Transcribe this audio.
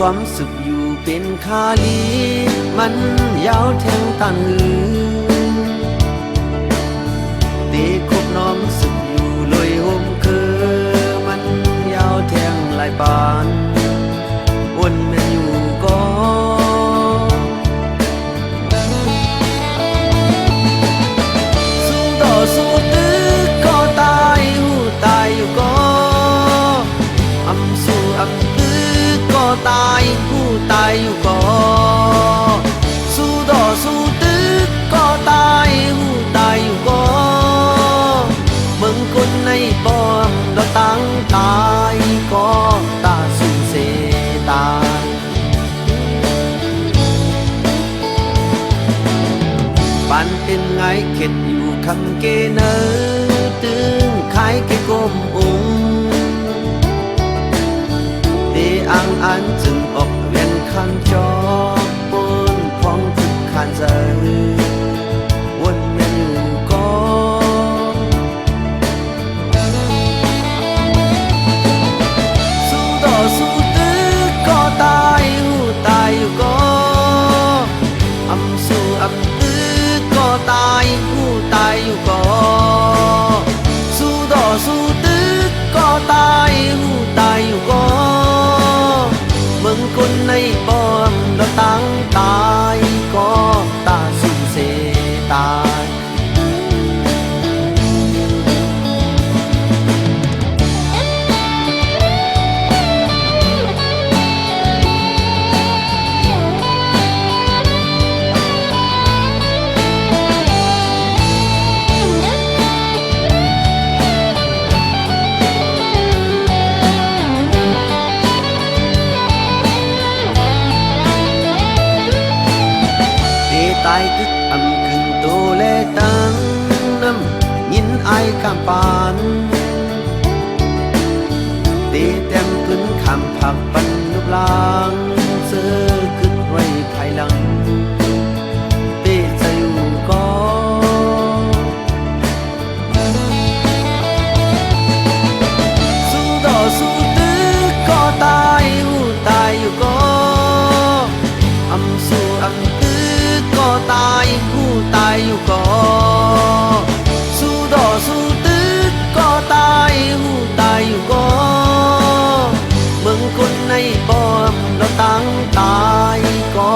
ความสุขอยู่เป็นคาลีมันยาวแทงตันหือตีคบน้อมสุขอยู่ลอยห่มคือมันยาวแทงหลายบานวนแม่อยู่ก็สู้ต่อสู้ตื้อก็ตายหูตายอยู่ก็อำสู้อำตื้อก็ตายหูตายอยู่ก็สู้ต่อสู้ตื้อก็ตายหูตายอยู่ก็เมืองคนในป้อมเราตั้งตายก็ตาสูญเสียตายปันเป็นไงเข็ดอยู่คำเกเนอตึงขายเกกลมองเตอังอันจึงออกเวียนคันจอปนพองถึกคันเจอวนเวียนอยู่ก็สู้ต่อสู้ตื้อก็ตายหูตายอยู่ก็อำสู้อำตื้อก็ตายหูตายอยู่ก็สู้ต่อสู้ตื้อก็ตายหูตายอยู่ก็เมืองคนในป้อมเราตั้งตายก็ตาสูญเสียตายตายตึกอำขึ้นโตแลตังน้ำยินไอคำปานเตเต็มขึ้นคำผักปันลูกลางเสื้อขึ้นไว้ภายหลังเตใจอยู่ก็สู้ต่อสู้ตื้อก็ตายหูตายอยู่ก็อำสู้อำตื้อก็ตายหูตายอยู่ก็สู้ต่อสู้ตื้อก็ตายหูตายอยู่ก็เมืองคนในป้อมเราตั้งตายก็